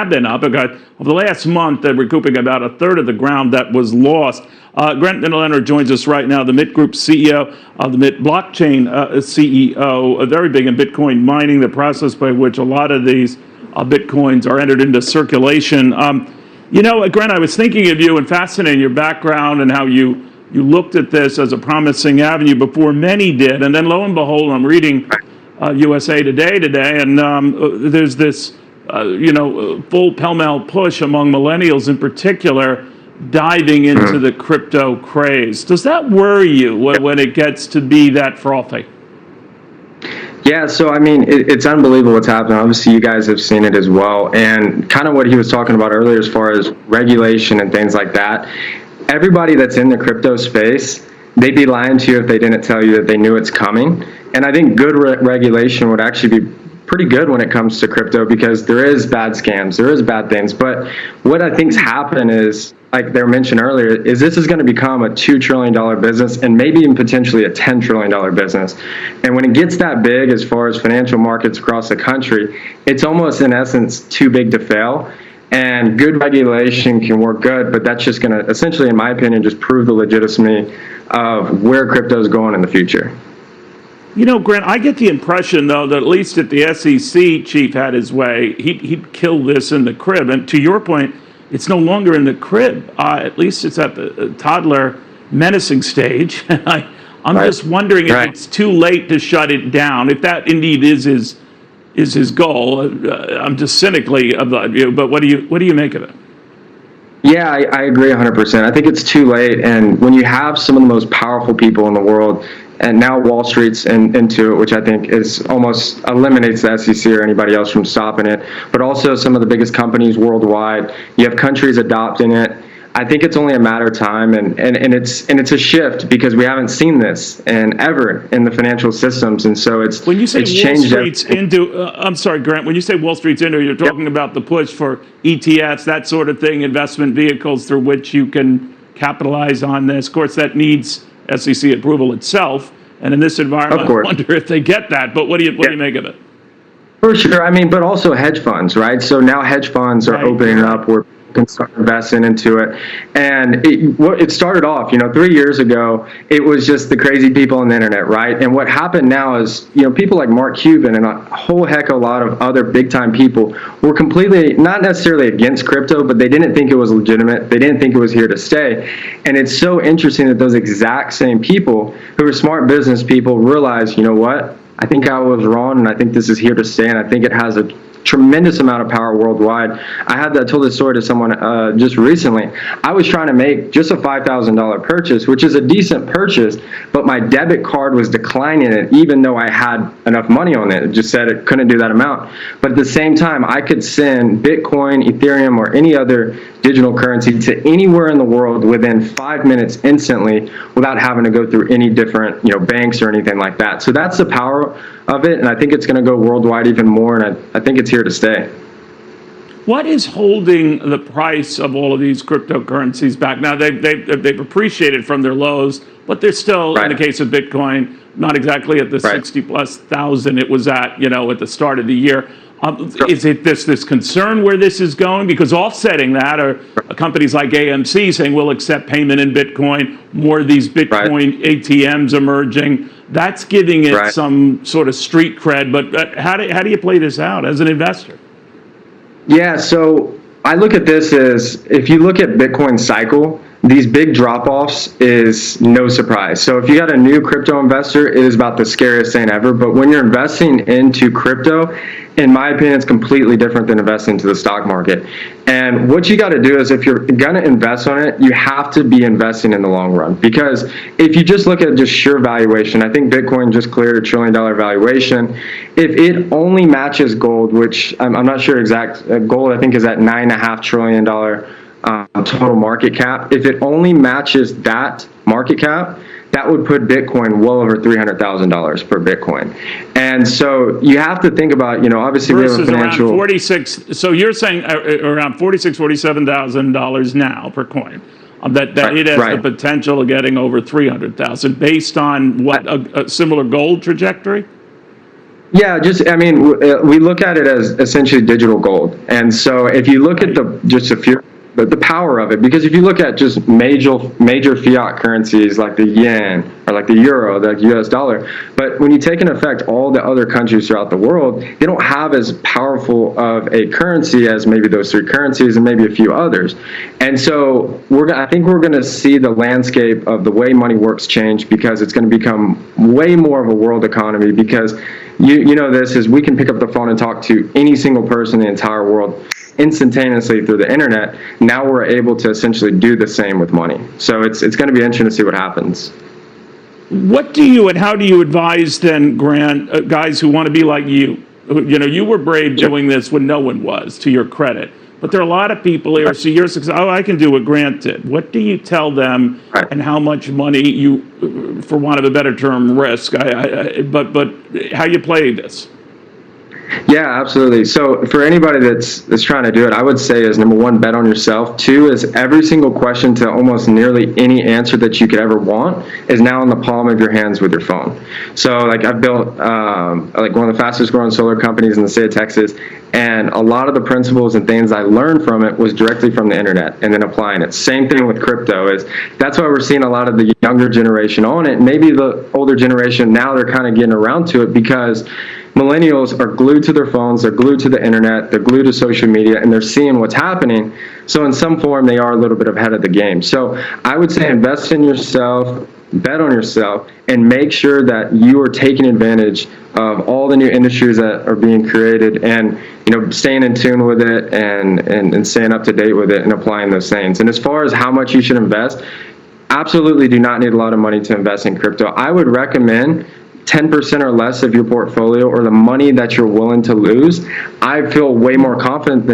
have been up. Over the last month, they're recouping about a third of the ground that was lost. Grant Leonard joins us right now, the MIT Group CEO, the MIT Blockchain CEO, very big in Bitcoin mining, the process by which a lot of these Bitcoins are entered into circulation. Grant, I was thinking of you and fascinating your background and how you looked at this as a promising avenue before many did. And then lo and behold, I'm reading USA Today today, and there's this, full pell-mell push among millennials in particular, diving into the crypto craze. Does that worry you when it gets to be that frothy? Yeah, so I mean, it's unbelievable what's happening. Obviously, you guys have seen it as well. And kind of what he was talking about earlier as far as regulation and things like that. Everybody that's in the crypto space, they'd be lying to you if they didn't tell you that they knew it's coming. And I think good regulation would actually be pretty good when it comes to crypto, because there is bad scams, there is bad things. But what I think's happened is, like they mentioned earlier, is this is going to become a $2 trillion business and maybe even potentially a $10 trillion business. And when it gets that big as far as financial markets across the country, it's almost in essence too big to fail. And good regulation can work good, but that's just going to essentially, in my opinion, just prove the legitimacy of where crypto is going in the future. Grant, I get the impression, though, that at least if the SEC chief had his way, he'd kill this in the crib. And to your point, it's no longer in the crib. At least it's at the toddler menacing stage. I'm just wondering if it's too late to shut it down, if that indeed is his goal. I'm just cynically of that view, but what do you make of it? Yeah, I agree 100%. I think it's too late. And when you have some of the most powerful people in the world, and now Wall Street's into it, which I think is almost eliminates the SEC or anybody else from stopping it, but also some of the biggest companies worldwide, you have countries adopting it. I think it's only a matter of time, and it's a shift, because we haven't seen this ever in the financial systems, and so it's when you say it's Wall Street's into. I'm sorry, Grant. When you say Wall Street's into, you're talking about the push for ETFs, that sort of thing, investment vehicles through which you can capitalize on this. Of course, that needs SEC approval itself, and in this environment, I wonder if they get that. But what do you make of it? For sure. I mean, but also hedge funds, right? So now hedge funds are opening up where can start investing into it. And it started off, 3 years ago, it was just the crazy people on the internet, right? And what happened now is, people like Mark Cuban and a whole heck of a lot of other big time people were completely, not necessarily against crypto, but they didn't think it was legitimate. They didn't think it was here to stay. And it's so interesting that those exact same people who are smart business people realize, you know what? I think I was wrong, and I think this is here to stay, and I think it has a tremendous amount of power worldwide. I told this story to someone just recently. I was trying to make just a $5,000 purchase, which is a decent purchase, but my debit card was declining it, even though I had enough money on it. It just said it couldn't do that amount. But at the same time, I could send Bitcoin, Ethereum, or any other digital currency to anywhere in the world within 5 minutes instantly without having to go through any different banks or anything like that. So that's the power of it, and I think it's going to go worldwide even more, and I think it's here to stay. What is holding the price of all of these cryptocurrencies back? Now, they've appreciated from their lows, but they're still, in the case of Bitcoin, not exactly at the 60+ thousand it was at, at the start of the year. Is it this concern where this is going? Because offsetting that are companies like AMC saying we'll accept payment in Bitcoin, more of these Bitcoin ATMs emerging. That's giving it some sort of street cred. But how do you play this out as an investor? Yeah, so I look at this as, if you look at Bitcoin cycle, these big drop-offs is no surprise. So if you got a new crypto investor, it is about the scariest thing ever. But when you're investing into crypto, in my opinion, it's completely different than investing into the stock market. And what you got to do is, if you're going to invest on it, you have to be investing in the long run. Because if you just look at just sheer valuation, I think Bitcoin just cleared $1 trillion valuation. If it only matches gold, which I'm not sure exact, gold I think is at $9.5 trillion total market cap. If it only matches that market cap, that would put Bitcoin well over $300,000 per Bitcoin. And so you have to think about, obviously we have a financial... Around 46, so you're saying around $46,000, $47,000 now per coin. That it has the potential of getting over $300,000 based on what, a similar gold trajectory? Yeah, just I mean, we look at it as essentially digital gold, and so if you look at the just a few the power of it, because if you look at just major fiat currencies like the yen or like the euro, the U.S. dollar, but when you take into effect all the other countries throughout the world, they don't have as powerful of a currency as maybe those three currencies and maybe a few others, and so I think we're going to see the landscape of the way money works change because it's going to become way more of a world economy because. You know this is we can pick up the phone and talk to any single person in the entire world instantaneously through the internet. Now we're able to essentially do the same with money. So it's going to be interesting to see what happens. What do you and how do you advise then, Grant, guys who want to be like you? You know, you were brave doing this when no one was, to your credit. But there are a lot of people here see your success. Oh, I can do what Grant did. What do you tell them, and how much money you, for want of a better term, risk? But how you play this? Yeah, absolutely. So for anybody that's trying to do it, I would say is number one, bet on yourself. Two is every single question to almost nearly any answer that you could ever want is now in the palm of your hands with your phone. So like I've built like one of the fastest growing solar companies in the state of Texas, and a lot of the principles and things I learned from it was directly from the internet and then applying it. Same thing with crypto is that's why we're seeing a lot of the younger generation on it. Maybe the older generation now they're kind of getting around to it because millennials are glued to their phones, they're glued to the internet, they're glued to social media, and they're seeing what's happening. So in some form, they are a little bit ahead of the game. So I would say invest in yourself, bet on yourself, and make sure that you are taking advantage of all the new industries that are being created and staying in tune with it and staying up to date with it and applying those things. And as far as how much you should invest, absolutely do not need a lot of money to invest in crypto. I would recommend 10% or less of your portfolio or the money that you're willing to lose. I feel way more confident